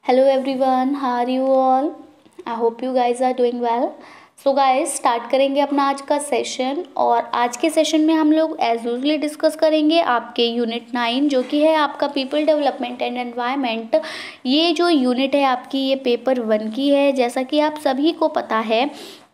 Hello everyone, how are you all? I hope you guys are doing well. So guys start करेंगे अपना आज का session. और आज के सेशन में हम लोग एज यूजली डिस्कस करेंगे आपके यूनिट 9 जो कि है आपका पीपल डेवलपमेंट एंड एनवायरनमेंट। ये जो यूनिट है आपकी ये पेपर 1 की है। जैसा कि आप सभी को पता है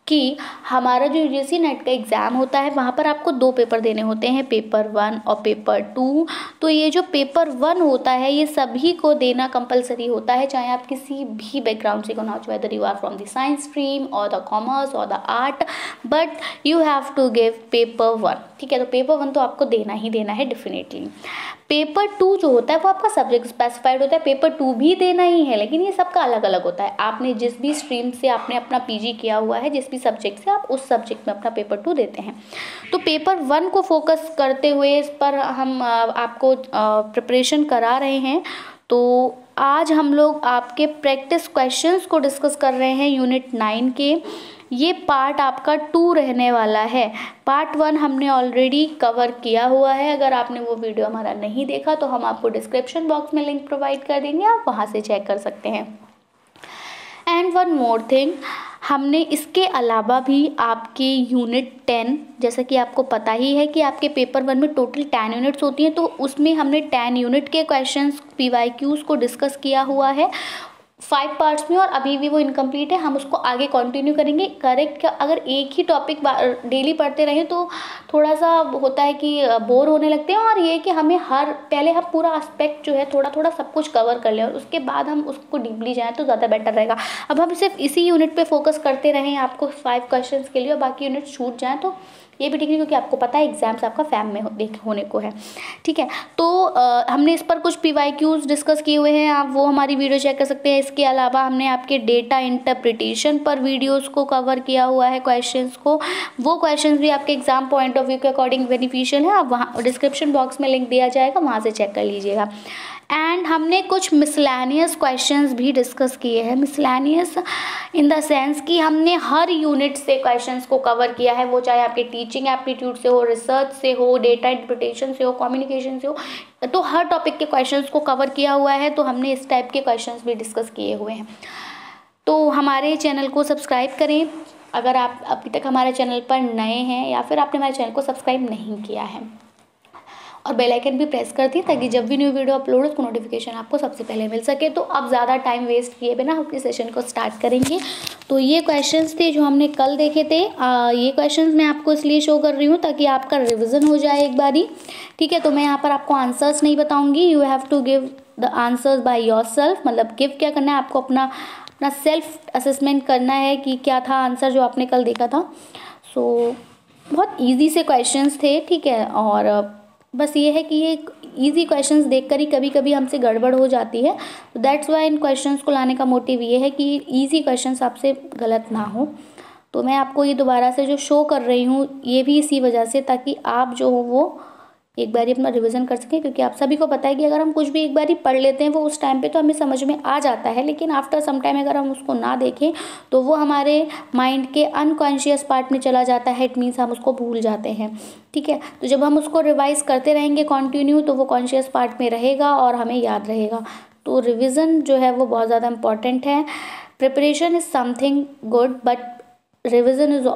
कि हमारा जो यूजीसी नेट का एग्ज़ाम होता है वहाँ पर आपको 2 पेपर देने होते हैं, पेपर 1 और पेपर 2। तो ये जो पेपर 1 होता है ये सभी को देना कंपलसरी होता है, चाहे आप किसी भी बैकग्राउंड से हो, whether you are from the science stream or the commerce or the art, but you have to give paper 1। ठीक है, तो पेपर 1 तो आपको देना ही देना है डेफिनेटली। पेपर 2 जो होता है वो आपका सब्जेक्ट स्पेसिफाइड होता है, पेपर 2 भी देना ही है, लेकिन ये सबका अलग अलग होता है। आपने जिस भी स्ट्रीम से आपने अपना पीजी किया हुआ है, जिस भी सब्जेक्ट से, आप उस सब्जेक्ट में अपना पेपर 2 देते हैं। तो पेपर 1 को फोकस करते हुए इस पर हम आपको प्रिपरेशन करा रहे हैं। तो आज हम लोग आपके प्रैक्टिस क्वेश्चंस को डिस्कस कर रहे हैं यूनिट 9 के। ये पार्ट आपका 2 रहने वाला है। पार्ट 1 हमने ऑलरेडी कवर किया हुआ है। अगर आपने वो वीडियो हमारा नहीं देखा तो हम आपको डिस्क्रिप्शन बॉक्स में लिंक प्रोवाइड कर देंगे, आप वहाँ से चेक कर सकते हैं। एंड वन मोर थिंग, हमने इसके अलावा भी आपके यूनिट 10, जैसा कि आपको पता ही है कि आपके पेपर 1 में टोटल 10 यूनिट्स होती हैं, तो उसमें हमने 10 यूनिट के क्वेश्चंस PYQs को डिस्कस किया हुआ है 5 पार्ट्स में, और अभी भी वो इनकम्प्लीट है। हम उसको आगे कंटिन्यू करेंगे। करेक्ट, अगर एक ही टॉपिक डेली पढ़ते रहें तो थोड़ा सा होता है कि बोर होने लगते हैं, और ये कि हमें पहले हम पूरा एस्पेक्ट जो है थोड़ा थोड़ा सब कुछ कवर कर लें और उसके बाद हम उसको डीपली जाएं तो ज़्यादा बेटर रहेगा। अब हम सिर्फ इसी यूनिट पे फोकस करते रहें आपको 5 क्वेश्चन के लिए, और बाकी यूनिट छूट जाएँ तो ये भी ठीक नहीं, क्योंकि आपको पता है एग्जाम्स आपका फैम में होने को है। ठीक है, तो हमने इस पर कुछ PYQs डिस्कस किए हुए हैं, आप वो हमारी वीडियो चेक कर सकते हैं। इसके अलावा हमने आपके डेटा इंटरप्रिटेशन पर वीडियोस को कवर किया हुआ है, क्वेश्चंस को। वो क्वेश्चंस भी आपके एग्जाम पॉइंट ऑफ व्यू के अकॉर्डिंग बेनिफिशियल है। आप वहाँ डिस्क्रिप्शन बॉक्स में लिंक दिया जाएगा, वहाँ से चेक कर लीजिएगा। एंड हमने कुछ मिसलेनियस क्वेश्चंस भी डिस्कस किए हैं। मिसलेनियस इन द सेंस कि हमने हर यूनिट से क्वेश्चंस को कवर किया है, वो चाहे आपके टीचिंग एप्टीट्यूड से हो, रिसर्च से हो, डेटा इंटरप्रिटेशन से हो, कम्युनिकेशन से हो, तो हर टॉपिक के क्वेश्चंस को कवर किया हुआ है। तो हमने इस टाइप के क्वेश्चंस भी डिस्कस किए हुए हैं। तो हमारे चैनल को सब्सक्राइब करें अगर आप अभी तक हमारे चैनल पर नए हैं, या फिर आपने हमारे चैनल को सब्सक्राइब नहीं किया है, और बेल आइकन भी प्रेस कर दिए ताकि जब भी न्यू वीडियो अपलोड हो उसको नोटिफिकेशन आपको सबसे पहले मिल सके। तो अब ज़्यादा टाइम वेस्ट किए बिना अपने सेशन को स्टार्ट करेंगे। तो ये क्वेश्चंस थे जो हमने कल देखे थे। ये क्वेश्चंस मैं आपको इसलिए शो कर रही हूँ ताकि आपका रिविज़न हो जाए एक बारी। ठीक है, तो मैं यहाँ पर आपको आंसर्स नहीं बताऊँगी, you have to give the answers by yourself. मतलब गिव क्या करना है, आपको अपना सेल्फ असेसमेंट करना है कि क्या था आंसर जो आपने कल देखा था। सो बहुत ईजी से क्वेश्चंस थे। ठीक है, और बस ये है कि ये इजी क्वेश्चंस देखकर ही कभी कभी हमसे गड़बड़ हो जाती है। तो दैट्स वाई इन क्वेश्चंस को लाने का मोटिव ये है कि इजी क्वेश्चंस आपसे गलत ना हो। तो मैं आपको ये दोबारा से जो शो कर रही हूँ ये भी इसी वजह से, ताकि आप जो हो वो एक बारी अपना रिवीजन कर सकें। क्योंकि आप सभी को पता है कि अगर हम कुछ भी एक बारी पढ़ लेते हैं वो उस टाइम पे तो हमें समझ में आ जाता है, लेकिन आफ्टर सम टाइम अगर हम उसको ना देखें तो वो हमारे माइंड के अनकॉन्शियस पार्ट में चला जाता है। इट मीन्स हम उसको भूल जाते हैं। ठीक है, तो जब हम उसको रिवाइज करते रहेंगे कंटिन्यू तो वो कॉन्शियस पार्ट में रहेगा और हमें याद रहेगा। तो रिविज़न जो है वो बहुत ज़्यादा इंपॉर्टेंट है। Preparation is something good but revision is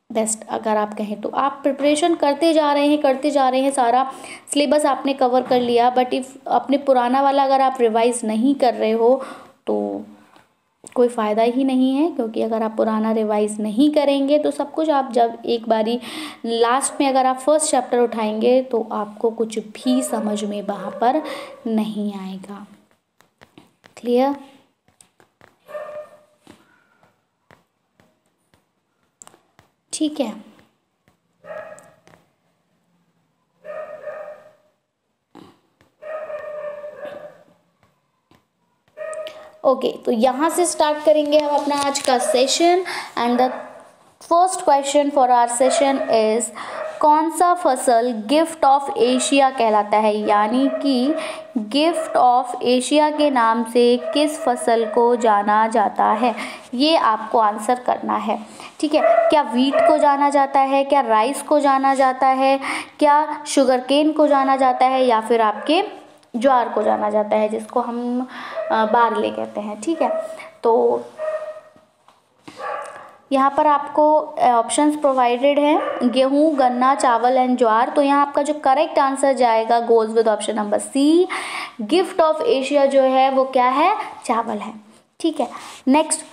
best अगर आप कहें तो। आप प्रिपरेशन करते जा रहे हैं, सारा सिलेबस आपने कवर कर लिया, बट इफ़ अपने पुराना वाला अगर आप रिवाइज नहीं कर रहे हो तो कोई फ़ायदा ही नहीं है। क्योंकि अगर आप पुराना रिवाइज नहीं करेंगे तो सब कुछ आप जब एक बारी लास्ट में अगर आप फर्स्ट चैप्टर उठाएंगे तो आपको कुछ भी समझ में वहाँ पर नहीं आएगा। क्लियर? ठीक है, ओके, तो यहाँ से स्टार्ट करेंगे हम अपना आज का session. And the first question for our session is, कौन सा फसल गिफ्ट ऑफ एशिया कहलाता है? यानी कि गिफ्ट ऑफ एशिया के नाम से किस फसल को जाना जाता है, ये आपको आंसर करना है। ठीक है, क्या वीट को जाना जाता है, क्या राइस को जाना जाता है, क्या शुगर केन को जाना जाता है, या फिर आपके ज्वार को जाना जाता है, जिसको हम बार्ले कहते हैं, ठीक है। तो यहाँ पर आपको ऑप्शंस प्रोवाइडेड है, गेहूँ, गन्ना, चावल एंड ज्वार। तो यहाँ आपका जो करेक्ट आंसर जाएगा goes with option number C, gift of Asia जो है वो क्या है, चावल है, ठीक है। नेक्स्ट,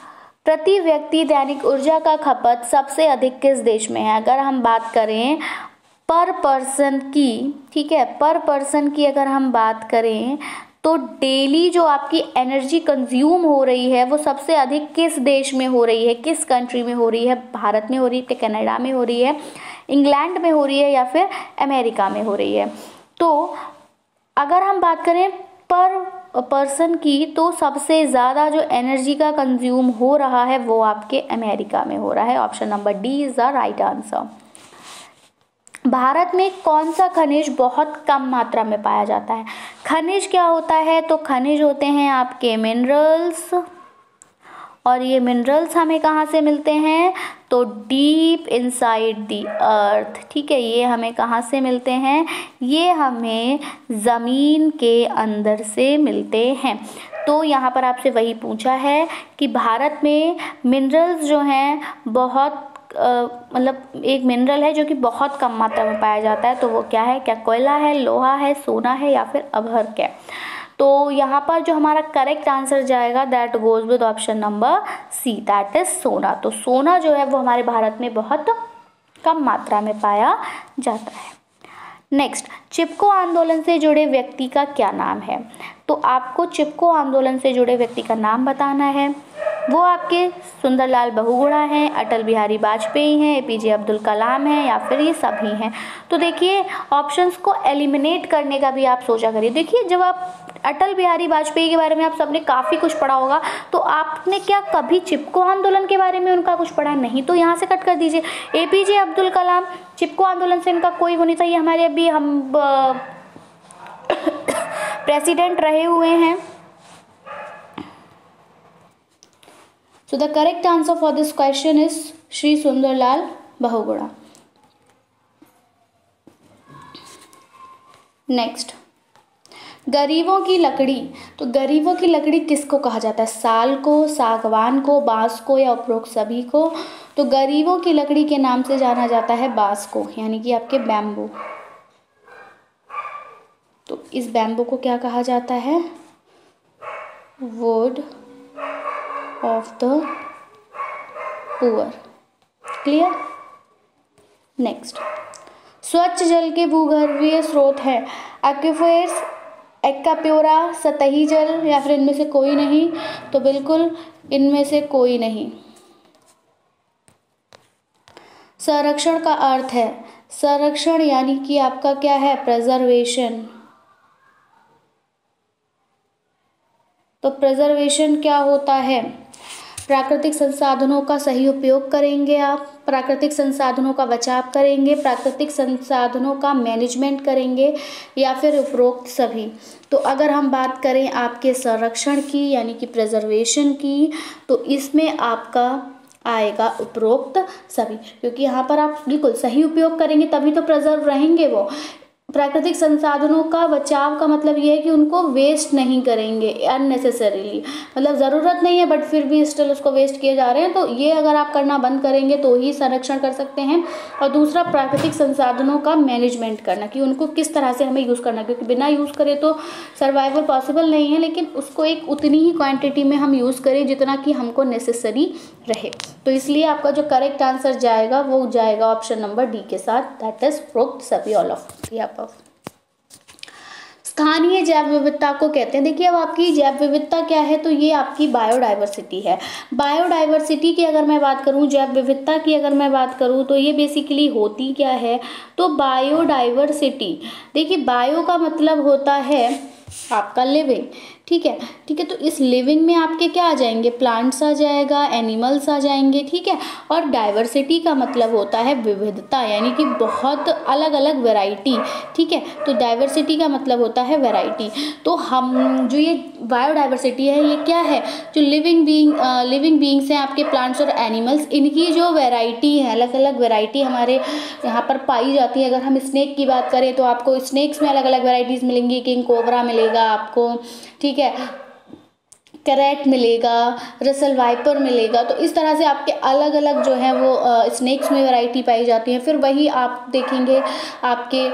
प्रति व्यक्ति दैनिक ऊर्जा का खपत सबसे अधिक किस देश में है? अगर हम बात करें पर पर्सन की, ठीक है, पर पर्सन की अगर हम बात करें तो डेली जो आपकी एनर्जी कंज्यूम हो रही है वो सबसे अधिक किस देश में हो रही है, किस कंट्री में हो रही है? भारत में हो रही है, कनाडा में हो रही है, इंग्लैंड में हो रही है या फिर अमेरिका में हो रही है? तो अगर हम बात करें पर पर्सन की तो सबसे ज़्यादा जो एनर्जी का कंज्यूम हो रहा है वो आपके अमेरिका में हो रहा है। Option number D is the right answer. Bharat में कौन सा खनिज बहुत कम मात्रा में पाया जाता है? खनिज क्या होता है? तो खनिज होते हैं आपके मिनरल्स, और ये मिनरल्स हमें कहाँ से मिलते हैं? तो डीप इनसाइड द अर्थ, ठीक है। ये हमें कहाँ से मिलते हैं? ये हमें ज़मीन के अंदर से मिलते हैं। तो यहाँ पर आपसे वही पूछा है कि भारत में मिनरल्स जो हैं बहुत मतलब एक मिनरल है जो कि बहुत कम मात्रा में पाया जाता है, तो वो क्या है? क्या कोयला है, लोहा है, सोना है या फिर अभ्रक है? तो यहाँ पर जो हमारा करेक्ट आंसर जाएगा that goes with option number C, that is सोना। तो सोना जो है वो हमारे भारत में बहुत कम मात्रा में पाया जाता है। नेक्स्ट, चिपको आंदोलन से जुड़े व्यक्ति का क्या नाम है? तो आपको चिपको आंदोलन से जुड़े व्यक्ति का नाम बताना है। वो आपके सुंदरलाल बहुगुणा हैं, अटल बिहारी वाजपेयी हैं, एपीजे अब्दुल कलाम हैं या फिर ये सभी हैं? तो देखिए ऑप्शंस को एलिमिनेट करने का भी आप सोचा करिए। देखिए जब आप अटल बिहारी वाजपेयी के बारे में आप सबने काफ़ी कुछ पढ़ा होगा, तो आपने क्या कभी चिपको आंदोलन के बारे में उनका कुछ पढ़ा? नहीं, तो यहाँ से कट कर दीजिए। एपीजे अब्दुल कलाम, चिपको आंदोलन से इनका कोई वो नहीं था, ये हमारे अभी हम प्रेसिडेंट रहे हुए हैं। So the correct answer for this question is Shri Sundarlal Bahuguna. Next, गरीबों की लकड़ी। तो गरीबों की लकड़ी किसको कहा जाता है? साल को, सागवान को, बांस को या उपरोक्त सभी को? तो गरीबों की लकड़ी के नाम से जाना जाता है बांस को, यानी कि आपके बैम्बू। तो इस बैम्बू को क्या कहा जाता है? Would of the poor. Clear? Next, स्वच्छ जल के भूगर्भीय स्रोत हैं एक्वीफर्स, एक्वापोरा, सतही जल या फिर इनमें से कोई नहीं? तो बिल्कुल इनमें से कोई नहीं। संरक्षण का अर्थ है, संरक्षण यानी कि आपका क्या है? प्रिजर्वेशन। तो प्रिजर्वेशन क्या होता है? प्राकृतिक संसाधनों का सही उपयोग करेंगे आप, प्राकृतिक संसाधनों का बचाव करेंगे, प्राकृतिक संसाधनों का मैनेजमेंट करेंगे या फिर उपरोक्त सभी? तो अगर हम बात करें आपके संरक्षण की यानी कि प्रिजर्वेशन की, तो इसमें आपका आएगा उपरोक्त सभी, क्योंकि यहाँ पर आप बिल्कुल सही उपयोग करेंगे तभी तो प्रिजर्व रहेंगे वो। प्राकृतिक संसाधनों का बचाव का मतलब ये है कि उनको वेस्ट नहीं करेंगे अननेसेसरीली, मतलब ज़रूरत नहीं है बट फिर भी स्टिल उसको वेस्ट किए जा रहे हैं, तो ये अगर आप करना बंद करेंगे तो ही संरक्षण कर सकते हैं। और दूसरा, प्राकृतिक संसाधनों का मैनेजमेंट करना कि उनको किस तरह से हमें यूज़ करना, क्योंकि बिना यूज़ करें तो सर्वाइवल पॉसिबल नहीं है, लेकिन उसको एक उतनी ही क्वान्टिटी में हम यूज़ करें जितना कि हमको नेसेसरी रहे। तो इसलिए आपका जो करेक्ट आंसर जाएगा वो जाएगा ऑप्शन नंबर डी के साथ, दैट इज उपरोक्त सभी, ऑल ऑफ द। स्थानीय जैव विविधता को कहते हैं। देखिए अब आपकी जैव विविधता क्या है? तो ये आपकी बायोडाइवर्सिटी है। बायोडाइवर्सिटी की अगर मैं बात करूँ, जैव विविधता की अगर मैं बात करूँ, तो ये बेसिकली होती क्या है? तो बायोडाइवर्सिटी, देखिए बायो का मतलब होता है आपका लिविंग, ठीक है, ठीक है। तो इस लिविंग में आपके क्या आ जाएंगे? प्लांट्स आ जाएगा, एनिमल्स आ जाएंगे, ठीक है। और डाइवर्सिटी का मतलब होता है विविधता, यानी कि बहुत अलग अलग वैरायटी, ठीक है। तो डाइवर्सिटी का मतलब होता है वैरायटी। तो हम जो ये बायोडाइवर्सिटी है ये क्या है? जो लिविंग बीइंग्स हैं आपके प्लांट्स और एनिमल्स, इनकी जो वैरायटी है, अलग अलग वैरायटी हमारे यहाँ पर पाई जाती है। अगर हम स्नेक की बात करें तो आपको स्नेक्स में अलग अलग वैरायटीज़ मिलेंगी, किंग कोबरा मिलेगा आपको, ठीक है, कैरेट मिलेगा, रसल वाइपर मिलेगा। तो इस तरह से आपके अलग अलग जो है वो स्नेक्स में वैरायटी पाई जाती है। फिर वही आप देखेंगे आपके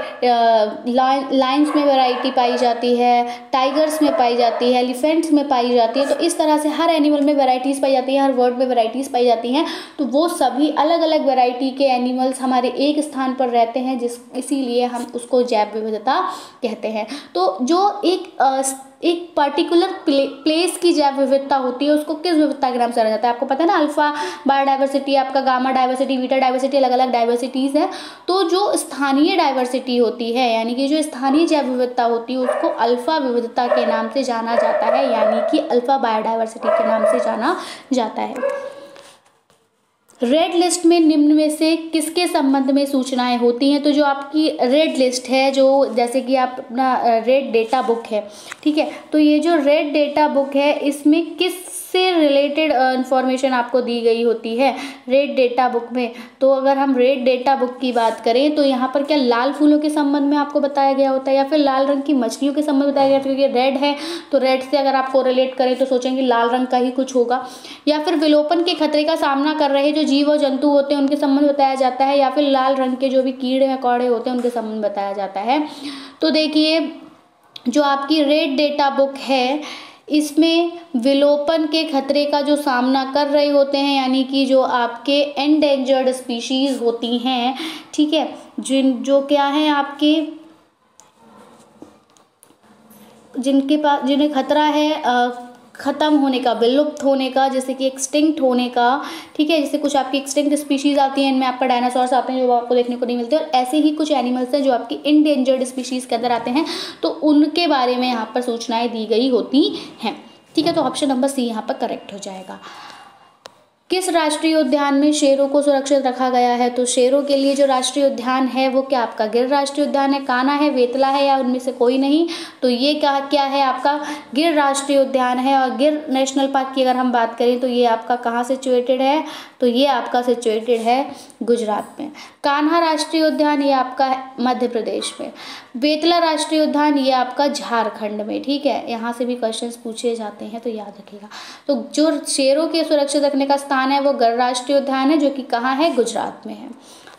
लायंस में वैरायटी पाई जाती है, टाइगर्स में पाई जाती है, एलिफेंट्स में पाई जाती है। तो इस तरह से हर एनिमल में वैरायटीज़ पाई जाती हैं, हर वर्ड में वैरायटीज़ पाई जाती हैं। तो वो सभी अलग अलग वैरायटी के एनिमल्स हमारे एक स्थान पर रहते हैं, इसीलिए हम उसको जैव विविधता कहते हैं। तो जो एक पर्टिकुलर प्लेस की जैव विविधता होती है उसको किस विविधता के नाम से जाना जाता है? आपको पता है ना, अल्फा बायोडाइवर्सिटी, आपका गामा डाइवर्सिटी, बीटा डाइवर्सिटी, अलग अलग डाइवर्सिटीज़ है। तो जो स्थानीय डाइवर्सिटी होती है, यानी कि जो स्थानीय जैव विविधता होती है, उसको अल्फा विविधता के नाम से जाना जाता है, यानी कि अल्फा बायोडाइवर्सिटी के नाम से जाना जाता है। रेड लिस्ट में निम्न में से किसके संबंध में सूचनाएं होती हैं? तो जो आपकी रेड लिस्ट है, जो जैसे कि आप अपना रेड डेटा बुक है, ठीक है, तो ये जो रेड डेटा बुक है इसमें किससे रिलेटेड इंफॉर्मेशन आपको दी गई होती है रेड डेटा बुक में? तो अगर हम रेड डेटा बुक की बात करें तो यहाँ पर क्या लाल फूलों के संबंध में आपको बताया गया होता है, या फिर लाल रंग की मछलियों के संबंध में बताया गया, क्योंकि रेड है तो रेड से अगर आप कोरिलेट करें तो सोचेंगे लाल रंग का ही कुछ होगा। या फिर विलोपन के खतरे का सामना कर रहे जो जीव और जंतु होते हैं उनके संबंध बताया जाता है, या फिर लाल रंग के जो भी कीड़े मकोड़े होते हैं उनके संबंध बताया जाता है। तो देखिए जो आपकी रेड डेटा बुक है इसमें विलोपन के खतरे का जो सामना कर रहे होते हैं, यानी कि जो आपके एंडेंजर्ड स्पीशीज होती हैं, ठीक है, जो क्या है आपके, जिनके पास जिन्हें खतरा है ख़त्म होने का, विलुप्त होने का, जैसे कि एक्सटिंक्ट होने का, ठीक है, जैसे कुछ आपकी एक्सटिंक्ट स्पीशीज़ आती हैं, इनमें आपका डायनासोर्स आते हैं जो आपको देखने को नहीं मिलते, और ऐसे ही कुछ एनिमल्स हैं जो आपकी इंडेंजर्ड स्पीशीज़ के अंदर आते हैं, तो उनके बारे में यहाँ पर सूचनाएं दी गई होती हैं, ठीक है। तो ऑप्शन नंबर सी यहाँ पर करेक्ट हो जाएगा। किस राष्ट्रीय उद्यान में शेरों को सुरक्षित रखा गया है? तो शेरों के लिए जो राष्ट्रीय उद्यान है वो क्या आपका गिर राष्ट्रीय उद्यान है, कान्हा है, वेतला है, या उनमें से कोई नहीं? तो ये क्या है आपका गिर राष्ट्रीय उद्यान है। और गिर नेशनल पार्क की अगर हम बात करें तो ये आपका कहाँ सिचुएटेड है? तो ये आपका सिचुएटेड है गुजरात में। कान्हा राष्ट्रीय उद्यान ये आपका है मध्य प्रदेश में। बेतला राष्ट्रीय उद्यान ये आपका झारखंड में, ठीक है, यहाँ से भी क्वेश्चंस पूछे जाते हैं तो याद रखिएगा। तो जो शेरों के सुरक्षित रखने का स्थान है वो गिर राष्ट्रीय उद्यान है, जो कि कहाँ है? गुजरात में है।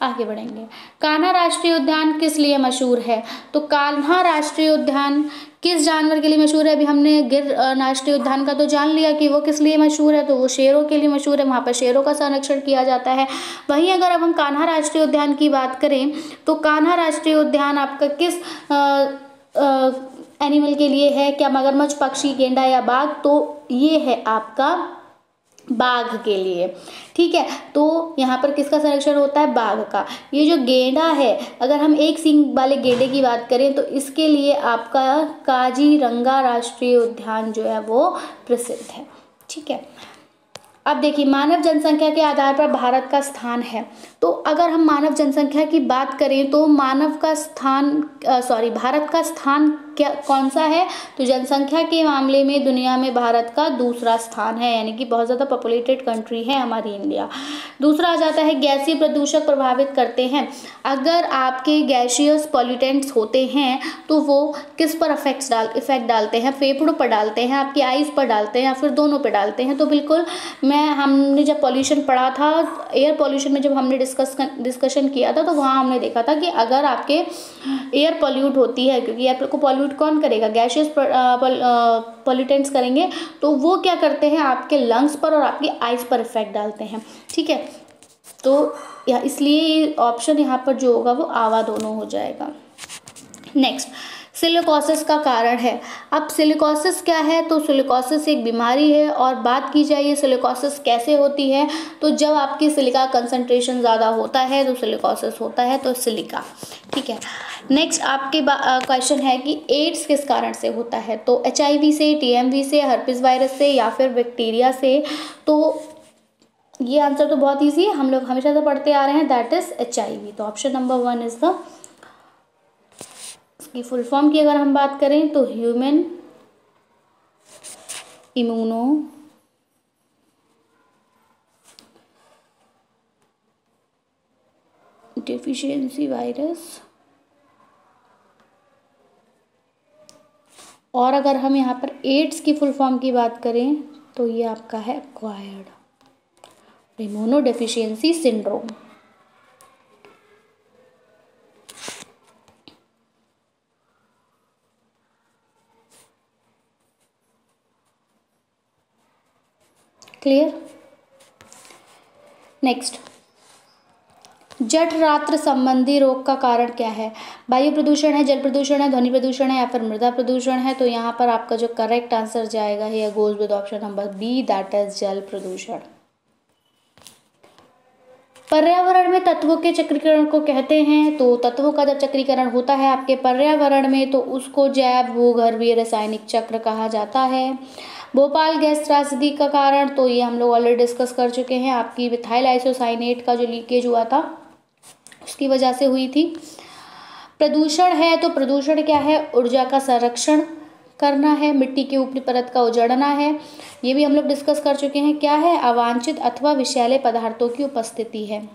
आगे बढ़ेंगे। कान्हा राष्ट्रीय उद्यान किस लिए मशहूर है? तो कान्हा राष्ट्रीय उद्यान किस जानवर के लिए मशहूर है? अभी हमने गिर राष्ट्रीय उद्यान का तो जान लिया कि वो किस लिए मशहूर है, तो वो शेरों के लिए मशहूर है, वहाँ पर शेरों का संरक्षण किया जाता है। वहीं अगर अब हम कान्हा राष्ट्रीय उद्यान की बात करें तो कान्हा राष्ट्रीय उद्यान आपका किस एनिमल के लिए है? क्या मगरमच्छ, पक्षी, गेंडा या बाघ? तो ये है आपका बाघ के लिए, ठीक है। तो यहाँ पर किसका संरक्षण होता है? बाघ का। ये जो गेंडा है, अगर हम एक सींग वाले गेंडे की बात करें तो इसके लिए आपका काजीरंगा राष्ट्रीय उद्यान जो है वो प्रसिद्ध है, ठीक है। अब देखिए मानव जनसंख्या के आधार पर भारत का स्थान है। तो अगर हम मानव जनसंख्या की बात करें तो भारत का स्थान क्या कौन सा है? तो जनसंख्या के मामले में दुनिया में भारत का दूसरा स्थान है, यानी कि बहुत ज़्यादा पॉपुलेटेड कंट्री है हमारी इंडिया। दूसरा आ जाता है गैसीय प्रदूषक प्रभावित करते हैं। अगर आपके गैसियस पॉल्यूटेंट्स होते हैं तो वो किस पर इफेक्ट डालते हैं? फेफड़ों पर डालते हैं, आपकी आइज़ पर डालते हैं, या फिर दोनों पर डालते हैं? तो बिल्कुल हमने जब पॉल्यूशन पढ़ा था, एयर पॉल्यूशन में जब हमने डिस्कशन किया था तो वहाँ हमने देखा था कि अगर आपके एयर पॉल्यूट होती है, क्योंकि एयर को पॉल्यूट कौन करेगा? गैसियस पॉल्यूटेंट्स करेंगे, तो वो क्या करते हैं? आपके लंग्स पर और आपकी आइज़ पर इफेक्ट डालते हैं, ठीक है। तो इसलिए ऑप्शन यहाँ पर जो होगा वो आवा दोनों हो जाएगा। नेक्स्ट, सिलिकोसिस का कारण है। अब सिलिकोसिस क्या है? तो सिलिकोसिस एक बीमारी है, और बात की जाए ये सिलिकोसिस कैसे होती है, तो जब आपकी सिलिका कंसंट्रेशन ज़्यादा होता है तो सिलिकोसिस होता है, तो सिलिका, ठीक है। नेक्स्ट आपके क्वेश्चन है कि एड्स किस कारण से होता है? तो HIV से, TMV से, हर्पिस वायरस से, या फिर बैक्टीरिया से? तो ये आंसर तो बहुत ईजी है, हम लोग हमेशा से पढ़ते आ रहे हैं, दैट इज HIV। तो ऑप्शन नंबर 1 इज द, इसकी फुल फॉर्म की अगर हम बात करें तो ह्यूमन इम्यूनो डेफिशिएंसी वायरस और अगर हम यहाँ पर एड्स की फुल फॉर्म की बात करें तो ये आपका है acquired immunodeficiency syndrome. Clear. Next, जठरांत्र संबंधी रोग का कारण क्या है? वायु प्रदूषण है, जल प्रदूषण है, ध्वनि प्रदूषण है या फिर मृदा प्रदूषण है? तो यहाँ पर आपका जो करेक्ट आंसर जाएगा है goes with option number B, that is जल प्रदूषण। पर्यावरण में तत्वों के चक्रीकरण को कहते हैं। तो तत्वों का जब चक्रीकरण होता है आपके पर्यावरण में तो उसको जैव भूगर्भीय रासायनिक चक्र कहा जाता है। भोपाल गैस त्रासदी का कारण, तो ये हम लोग ऑलरेडी डिस्कस कर चुके हैं, आपकी मिथाइल आइसोसाइनेट का जो लीकेज हुआ था उसकी वजह से हुई थी। प्रदूषण है, तो प्रदूषण क्या है? ऊर्जा का संरक्षण करना है, मिट्टी के ऊपरी परत का उजड़ना है, ये भी हम लोग डिस्कस कर चुके हैं। क्या है? अवांछित अथवा विषैले पदार्थों की उपस्थिति है।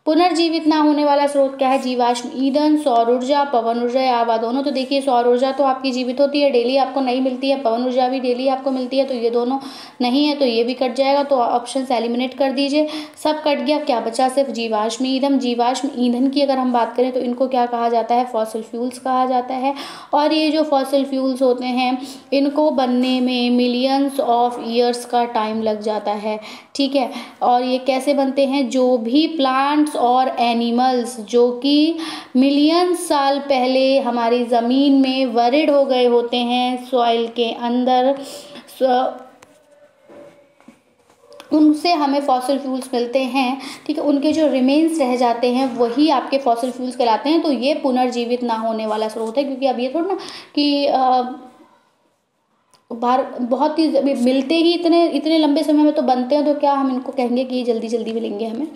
पुनर्जीवित ना होने वाला स्रोत क्या है? जीवाश्म ईंधन, सौर ऊर्जा, पवन ऊर्जा या हवा दोनों। तो देखिए सौर ऊर्जा तो आपकी जीवित होती है, डेली आपको नहीं मिलती है, पवन ऊर्जा भी डेली आपको मिलती है, तो ये दोनों नहीं है तो ये भी कट जाएगा। तो ऑप्शन एलिमिनेट कर दीजिए, सब कट गया, क्या बचा? सिर्फ जीवाश्म ईंधन। जीवाश्म ईंधन की अगर हम बात करें तो इनको क्या कहा जाता है? फॉसिल फ्यूल्स कहा जाता है। और ये जो फॉसिल फ्यूल्स होते हैं इनको बनने में मिलियंस ऑफ ईयर्स का टाइम लग जाता है, ठीक है। और ये कैसे बनते हैं? जो भी प्लांट्स और एनिमल्स जो कि मिलियन साल पहले हमारी ज़मीन में बरिड हो गए होते हैं सॉइल के अंदर, उनसे हमें फॉसिल फ्यूल्स मिलते हैं, ठीक है। उनके जो रिमेन्स रह जाते हैं वही आपके फॉसिल फ्यूल्स कहलाते हैं। तो ये पुनर्जीवित ना होने वाला स्रोत है, क्योंकि अब ये थोड़ा ना कि बाहर बहुत ही मिलते ही इतने लंबे समय में तो बनते हैं, तो क्या हम इनको कहेंगे कि जल्दी जल्दी मिलेंगे हमें।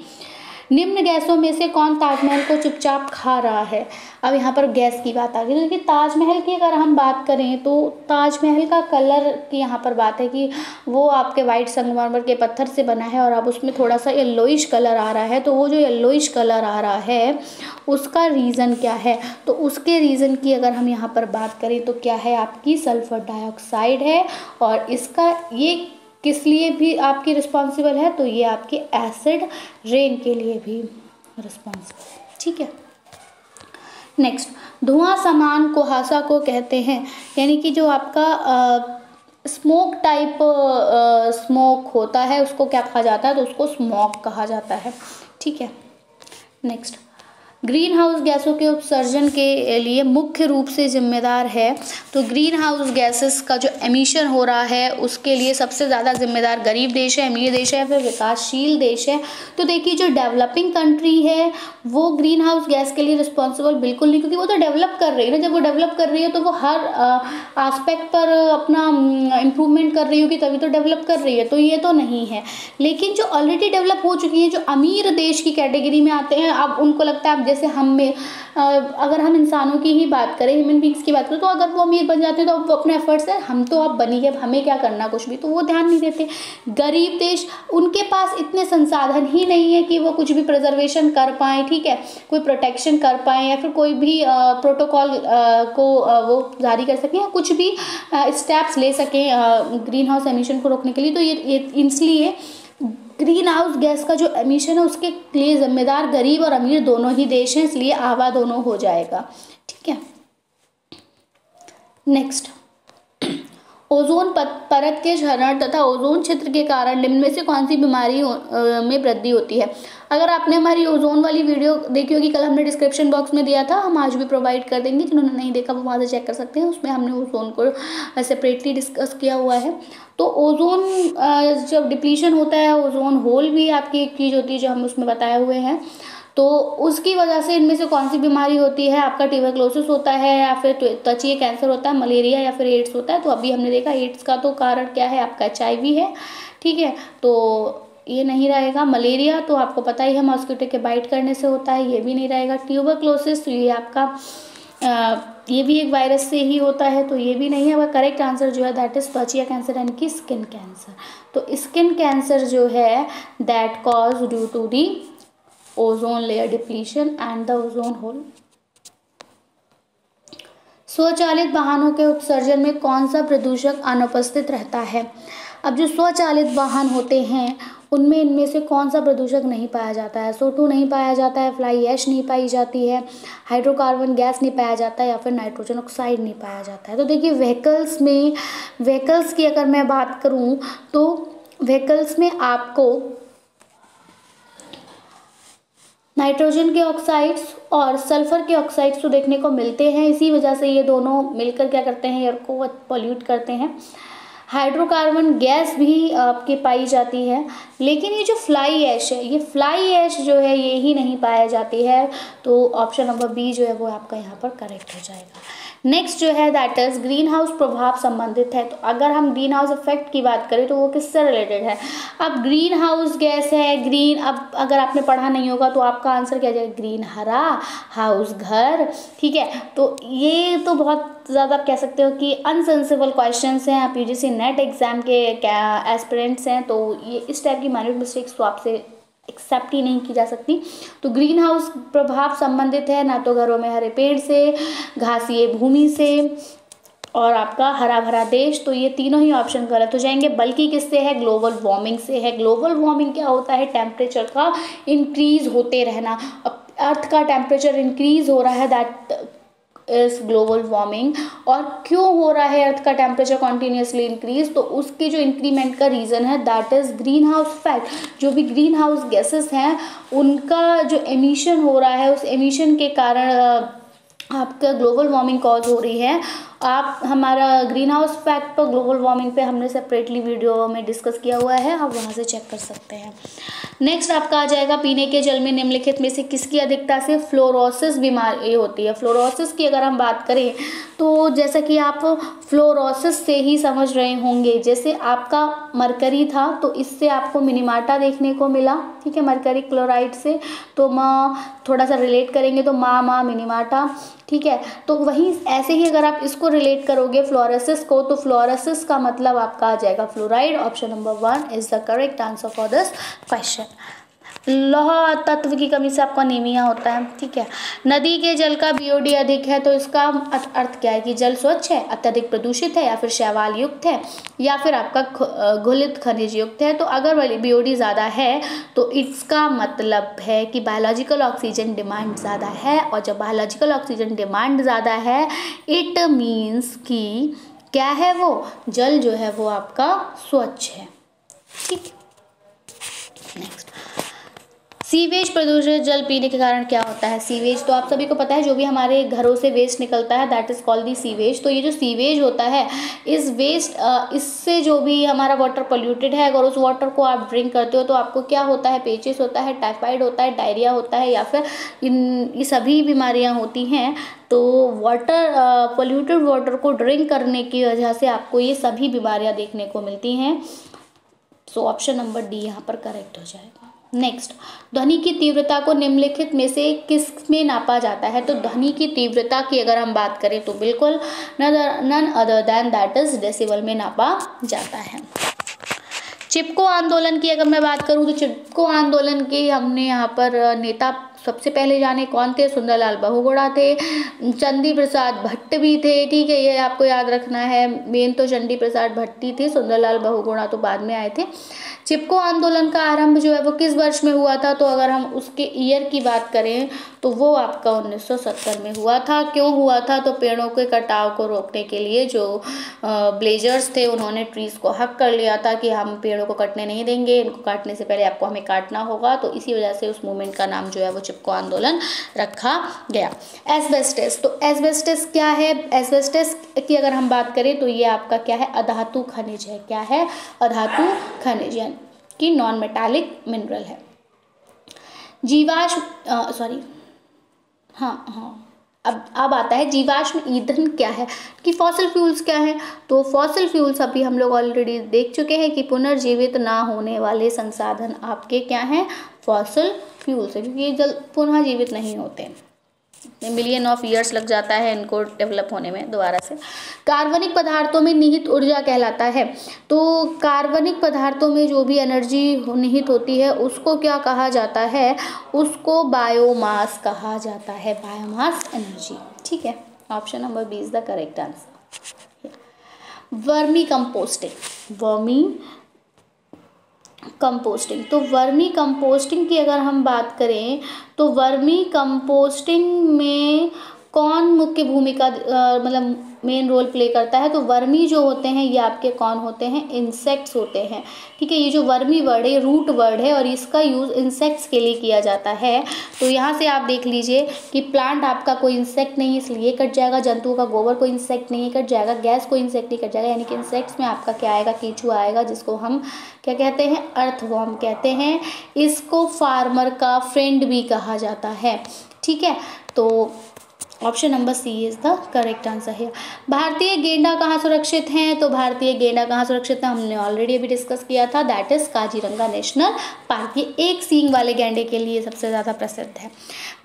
निम्न गैसों में से कौन ताजमहल को चुपचाप खा रहा है? अब यहाँ पर गैस की बात आ गई। तो देखिए ताजमहल की अगर हम बात करें तो ताजमहल का कलर की यहाँ पर बात है कि वो आपके वाइट संगमरमर के पत्थर से बना है और अब उसमें थोड़ा सा येलोइश कलर आ रहा है। तो वो जो येलोइश कलर आ रहा है उसका रीज़न क्या है? तो उसके रीज़न की अगर हम यहाँ पर बात करें तो क्या है? आपकी सल्फर डाइऑक्साइड है। और इसका ये किस लिए भी आपकी रिस्पॉन्सिबल है? तो ये आपके एसिड रेन के लिए भी रिस्पॉन्सिबल है, ठीक है। नेक्स्ट, धुआं समान कुहासा को कहते हैं, यानी कि जो आपका स्मोक टाइप स्मोक होता है उसको क्या कहा जाता है? तो उसको स्मॉग कहा जाता है, ठीक है। नेक्स्ट, ग्रीन हाउस गैसों के उत्सर्जन के लिए मुख्य रूप से जिम्मेदार है। तो ग्रीन हाउस गैसेस का जो एमिशन हो रहा है उसके लिए सबसे ज़्यादा जिम्मेदार गरीब देश है, अमीर देश है, फिर विकासशील देश है। तो देखिए जो डेवलपिंग कंट्री है वो ग्रीन हाउस गैस के लिए रिस्पॉन्सिबल बिल्कुल नहीं, क्योंकि वो तो डेवलप कर रही है ना। जब वो डेवलप कर रही है तो वो हर आस्पेक्ट पर अपना इम्प्रूवमेंट कर रही होगी, तभी तो डेवलप कर रही है, तो ये तो नहीं है। लेकिन जो ऑलरेडी डेवलप हो चुकी है, जो अमीर देश की कैटेगरी में आते हैं, अब उनको लगता है जैसे हम में अगर हम इंसानों की ही बात करें, ह्यूमन बींग्स की बात करें, तो अगर वो अमीर बन जाते हैं तो वो अपने एफर्ट्स से हम तो अब बनी है, हमें क्या करना कुछ भी, तो वो ध्यान नहीं देते। गरीब देश, उनके पास इतने संसाधन ही नहीं है कि वो कुछ भी प्रिजर्वेशन कर पाएँ, ठीक है, कोई प्रोटेक्शन कर पाएँ या फिर कोई भी प्रोटोकॉल को वो जारी कर सकें या कुछ भी स्टेप्स ले सकें ग्रीन हाउस एमिशन को रोकने के लिए। तो ये इसलिए ग्रीन हाउस गैस का जो एमिशन है उसके लिए जिम्मेदार गरीब और अमीर दोनों ही देश हैं, इसलिए आवा दोनों हो जाएगा, ठीक है। नेक्स्ट, ओजोन परत के क्षरण तथा ओजोन क्षेत्र के कारण निम्न में से कौन सी बीमारी में वृद्धि होती है? अगर आपने हमारी ओजोन वाली वीडियो देखी होगी, कल हमने डिस्क्रिप्शन बॉक्स में दिया था, हम आज भी प्रोवाइड कर देंगे, जिन्होंने नहीं देखा वो वहाँ से चेक कर सकते हैं, उसमें हमने ओजोन को सेपरेटली डिस्कस किया हुआ है। तो ओजोन जब डिप्लीशन होता है, ओजोन होल भी आपकी एक चीज़ होती है जो हम उसमें बताए हुए हैं, तो उसकी वजह से इनमें से कौन सी बीमारी होती है? आपका ट्यूबरक्लोसिस होता है या फिर त्वचीय कैंसर होता है, मलेरिया या फिर एड्स होता है। तो अभी हमने देखा एड्स का तो कारण क्या है? आपका HIV है, ठीक है, तो ये नहीं रहेगा। मलेरिया तो आपको पता ही है मॉस्किटो के बाइट करने से होता है, ये भी नहीं रहेगा। ट्यूबरक्लोसिस तो ये आपका ये भी एक वायरस से ही होता है, तो ये भी नहीं है। वह करेक्ट आंसर जो है दैट इज त्वचीय कैंसर यानी कि स्किन कैंसर। तो स्किन कैंसर जो है that cause due to the ozone layer depletion and the ozone hole. स्वचालित वाहनों के उत्सर्जन में कौन सा प्रदूषक अनुपस्थित रहता है? अब जो स्वचालित वाहन होते हैं उनमें इनमें से कौन सा प्रदूषक नहीं पाया जाता है? SO2 नहीं पाया जाता है, फ्लाई ऐश नहीं पाई जाती है, हाइड्रोकार्बन गैस नहीं पाया जाता है, या फिर नाइट्रोजन ऑक्साइड नहीं पाया जाता है। तो देखिए व्हीकल्स की अगर मैं बात करूं तो व्हीकल्स में आपको नाइट्रोजन के ऑक्साइड्स और सल्फर के ऑक्साइड्स तो देखने को मिलते हैं। इसी वजह से ये दोनों मिलकर क्या करते हैं, एयर को पॉल्यूट करते हैं। हाइड्रोकार्बन गैस भी आपकी पाई जाती है, लेकिन ये जो फ्लाई ऐश है, ये फ्लाई ऐश जो है ये ही नहीं पाया जाती है। तो ऑप्शन नंबर बी जो है वो आपका यहाँ पर करेक्ट हो जाएगा। नेक्स्ट जो है दैट इज ग्रीन हाउस प्रभाव संबंधित है। तो अगर हम ग्रीन हाउस इफेक्ट की बात करें तो वो किससे रिलेटेड है? अब ग्रीन हाउस गैस है, ग्रीन, अब अगर आपने पढ़ा नहीं होगा तो आपका आंसर क्या जाएगा? ग्रीन हरा, हाउस घर, ठीक है। तो ये तो बहुत ज़्यादा आप कह सकते हो कि अनसेंसिबल क्वेश्चंस हैं। आप UGC नेट एग्जाम के एस्पिरेंट्स हैं, तो ये इस टाइप की माइन्यूट मिस्टेक्स तो आपसे एक्सेप्ट ही नहीं की जा सकती। तो ग्रीन हाउस प्रभाव संबंधित है ना तो घरों में हरे पेड़ से, घासीय भूमि से और आपका हरा भरा देश। तो ये तीनों ही ऑप्शन गलत हो जाएंगे। बल्कि किससे है? ग्लोबल वार्मिंग से है। ग्लोबल वार्मिंग क्या होता है? टेम्परेचर का इंक्रीज होते रहना। अब अर्थ का टेम्परेचर इंक्रीज हो रहा है, दैट इज ग्लोबल वार्मिंग। और क्यों हो रहा है अर्थ का टेम्परेचर कॉन्टिन्यूसली इंक्रीज? तो उसके जो इंक्रीमेंट का रीज़न है that is green house effect. जो भी ग्रीन हाउस गैसेस हैं उनका जो एमिशन हो रहा है, उस एमिशन के कारण आपका ग्लोबल वार्मिंग कॉज हो रही है। आप हमारा ग्रीन हाउस इफेक्ट पर, ग्लोबल वार्मिंग पे हमने सेपरेटली वीडियो में डिस्कस किया हुआ है, आप वहाँ से चेक कर सकते हैं। नेक्स्ट आपका आ जाएगा पीने के जल में निम्नलिखित में से किसकी अधिकता से फ्लोरोसिस बीमारी होती है? फ्लोरोसिस की अगर हम बात करें तो जैसा कि आप फ्लोरोसिस से ही समझ रहे होंगे, जैसे आपका मरकरी था तो इससे आपको मिनीमाटा देखने को मिला, ठीक है, मरकरी क्लोराइड से। तो थोड़ा सा रिलेट करेंगे तो माँ मिनीमाटा, ठीक है। तो वहीं ऐसे ही अगर आप इसको रिलेट करोगे फ्लोरोसिस को, तो फ्लोरोसिस का मतलब आपका आ जाएगा fluoride. Option number 1 is the correct answer for this question. लौह तत्व की कमी से आपका अनीमिया होता है, ठीक है। नदी के जल का BOD अधिक है, तो इसका अर्थ क्या है कि जल स्वच्छ है, अत्यधिक प्रदूषित है, या फिर शैवाल युक्त है, या फिर आपका घुलित खनिज युक्त है। तो अगर BOD ज़्यादा है तो इसका मतलब है कि बायोलॉजिकल ऑक्सीजन डिमांड ज़्यादा है, और जब बायोलॉजिकल ऑक्सीजन डिमांड ज़्यादा है इट मीन्स कि क्या है, वो जल जो है वो आपका स्वच्छ है, ठीक। नेक्स्ट, सीवेज प्रदूषित जल पीने के कारण क्या होता है? सीवेज तो आप सभी को पता है, जो भी हमारे घरों से वेस्ट निकलता है that is called the sewage. तो ये जो सीवेज होता है, इस वेस्ट इससे जो भी हमारा वाटर पोल्यूटेड है, अगर उस वाटर को आप ड्रिंक करते हो तो आपको क्या होता है? पेचिस होता है, टाइफाइड होता है, डायरिया होता है, या फिर ये सभी बीमारियां होती हैं। तो वाटर पोल्यूटेड वाटर को ड्रिंक करने की वजह से आपको ये सभी बीमारियां देखने को मिलती हैं। सो ऑप्शन नंबर डी यहाँ पर करेक्ट हो जाएगा। नेक्स्ट, ध्वनि की तीव्रता को निम्नलिखित में से किस में नापा जाता है? तो ध्वनि की तीव्रता की अगर हम बात करें तो बिल्कुल none other than that is decibel में नापा जाता है। चिपको आंदोलन की अगर मैं बात करूं तो चिपको आंदोलन के हमने यहाँ पर नेता सबसे पहले जाने कौन थे? सुंदरलाल बहुगुणा थे, चंडी प्रसाद भट्ट भी थे, ठीक है, ये आपको याद रखना है। मेन तो चंडी प्रसाद भट्ट ही थे, सुंदरलाल बहुगुणा तो बाद में आए थे। चिपको आंदोलन का आरंभ जो है वो किस वर्ष में हुआ था? तो अगर हम उसके ईयर की बात करें तो वो आपका 1970 में हुआ था। क्यों हुआ था? तो पेड़ों के कटाव को रोकने के लिए जो ब्लेजर्स थे उन्होंने ट्रीज को हक कर लिया था कि हम पेड़ों को कटने नहीं देंगे, इनको काटने से पहले आपको हमें काटना होगा। तो इसी वजह से उस मूवमेंट का नाम जो है वो चिपको आंदोलन रखा गया। एस्बेस्टस, तो एस्बेस्टस क्या है? एस्बेस्टस की अगर हम बात करें तो ये आपका क्या है? अधातु खनिज है। क्या है? अधातु खनिज यानी कि नॉन मेटालिक मिनरल है। अब आता है जीवाश्म ईंधन क्या है कि फॉसिल फ्यूल्स क्या है? तो फॉसिल फ्यूल्स अभी हम लोग ऑलरेडी देख चुके हैं कि पुनर्जीवित ना होने वाले संसाधन आपके क्या हैं? फॉसिल फ्यूल्स है, क्योंकि ये जल्द पुनः जीवित नहीं होते, मिलियन ऑफ ईयर्स लग जाता है इनको डेवलप होने में दोबारा से। कार्बनिक पदार्थों में निहित ऊर्जा कहलाता है। तो कार्बनिक पदार्थों में जो भी एनर्जी निहित होती है उसको क्या कहा जाता है? उसको बायोमास कहा जाता है, बायोमास एनर्जी, ठीक है। Option number B is the correct answer. Vermicomposting, vermicomposting, तो वर्मी कंपोस्टिंग की अगर हम बात करें तो वर्मी कंपोस्टिंग में कौन मुख्य भूमिका मतलब मेन रोल प्ले करता है, तो वर्मी जो होते हैं ये आपके कौन होते हैं, इंसेक्ट्स होते हैं। ठीक है, ये जो वर्मी वर्ड है रूट वर्ड है और इसका यूज़ इंसेक्ट्स के लिए किया जाता है। तो यहाँ से आप देख लीजिए कि प्लांट आपका कोई इंसेक्ट नहीं है इसलिए कट जाएगा, जंतुओं का गोबर कोई इंसेक्ट नहीं है कट जाएगा, गैस कोई इंसेक्ट नहीं कट जाएगा, यानी कि इंसेक्ट्स में आपका क्या आएगा, केचुआ आएगा, जिसको हम क्या कहते हैं, अर्थवॉर्म कहते हैं। इसको फार्मर का फ्रेंड भी कहा जाता है। ठीक है, तो option number C is the correct answer है। भारतीय गेंडा कहाँ सुरक्षित हैं, तो भारतीय गेंडा कहाँ सुरक्षित है, हमने ऑलरेडी अभी डिस्कस किया था, that is Kaziranga national park. ये एक सींग वाले गेंडे के लिए सबसे ज़्यादा प्रसिद्ध है।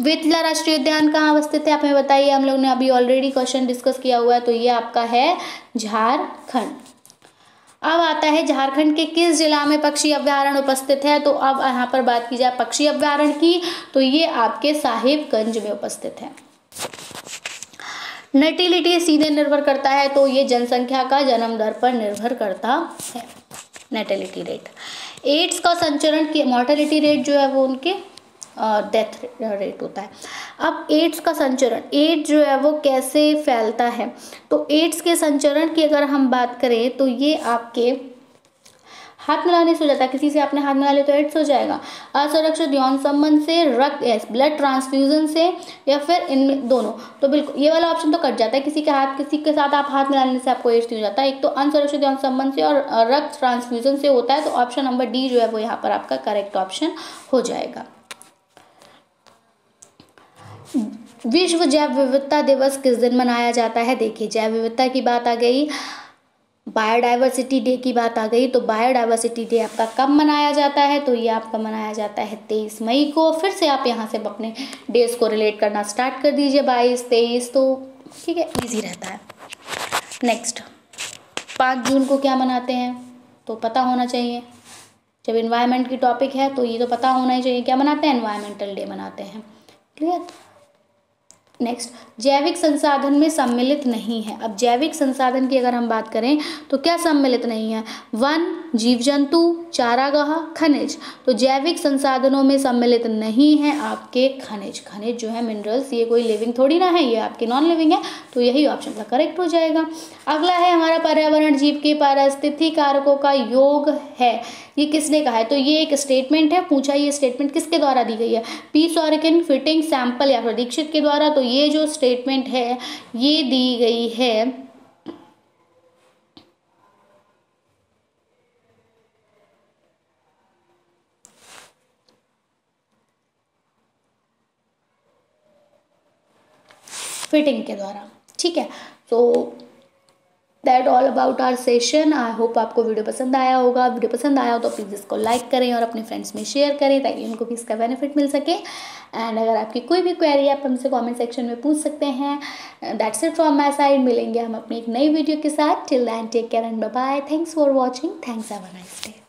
वेतला राष्ट्रीय उद्यान कहाँ अवस्थित है, आप हमें बताइए, हम लोग ने अभी ऑलरेडी क्वेश्चन डिस्कस किया हुआ है, तो ये आपका है झारखंड। अब आता है झारखंड के किस जिला में पक्षी अभ्यारण्य उपस्थित है, तो अब यहाँ पर बात की जाए पक्षी अभ्यारण्य की, तो ये आपके साहिबगंज में उपस्थित है। नर्टिलिटी सीधे निर्भर करता है, तो ये जनसंख्या का जन्म दर पर निर्भर करता है, नर्टिलिटी रेट। एड्स का संचरण की मॉर्टेलिटी रेट जो है वो उनके डेथ रेट होता है। अब एड्स का संचरण, एड्स जो है वो कैसे फैलता है, तो एड्स के संचरण की अगर हम बात करें तो ये आपके हाथ मिलाने से हो जाता है, किसी से आपने हाथ मिला लिया तो एड्स हो जाएगा। असुरक्षित यौन संबंध से, रक्त ब्लड ट्रांसफ्यूजन से, या फिर इनमें दोनों, तो बिल्कुल ये वाला ऑप्शन तो कट जाता है, किसी के साथ आप हाथ मिलाने से आपको एड्स हो जाता है। एक तो अनसुरक्षित यौन संबंध से और रक्त ट्रांसफ्यूजन से होता है, तो ऑप्शन नंबर डी जो है वो यहाँ पर आपका करेक्ट ऑप्शन हो जाएगा। विश्व जैव विविधता दिवस किस दिन मनाया जाता है, देखिए जैव विविधता की बात आ गई, बायोडाइवर्सिटी डे की बात आ गई, तो बायोडाइवर्सिटी डे आपका कब मनाया जाता है, तो ये आपका मनाया जाता है 23 मई को। फिर से आप यहाँ से अपने डेज को रिलेट करना स्टार्ट कर दीजिए, 22, 23, तो ठीक है, इजी रहता है। नेक्स्ट 5 जून को क्या मनाते हैं, तो पता होना चाहिए, जब इन्वायरमेंट की टॉपिक है तो ये तो पता होना ही चाहिए, क्या मनाते हैं, एनवायरमेंटल डे मनाते हैं। क्लियर। नेक्स्ट, जैविक संसाधन में सम्मिलित नहीं है। अब जैविक संसाधन की अगर हम बात करें तो क्या सम्मिलित नहीं है, वन, जीव जंतु, चारागाह, खनिज। तो जैविक संसाधनों में सम्मिलित नहीं है आपके खनिज, खनिज जो है मिनरल्स, ये कोई लिविंग थोड़ी ना है, ये आपके नॉन लिविंग है, तो यही ऑप्शन का करेक्ट हो जाएगा। अगला है हमारा पर्यावरण जीव के पारिस्थितिकी कारकों का योग है, ये किसने कहा है, तो ये एक स्टेटमेंट है, पूछा ये स्टेटमेंट किसके द्वारा दी गई है, पी सॉरकिन, फिटिंग, सैंपल या फिर दीक्षित के द्वारा। तो ये जो स्टेटमेंट है ये दी गई है फिटिंग के द्वारा। ठीक है, तो that all about our session. I hope आपको वीडियो पसंद आया होगा, वीडियो पसंद आया हो तो प्लीज़ इसको लाइक करें और अपने फ्रेंड्स में शेयर करें ताकि उनको भी इसका बेनिफिट मिल सके। एंड अगर आपकी कोई भी क्वेरी आप हमसे कमेंट सेक्शन में पूछ सकते हैं। That's it from my side, मिलेंगे हम अपनी एक नई वीडियो के साथ। Till then take care and bye bye. Thanks for watching, thanks, have a nice day.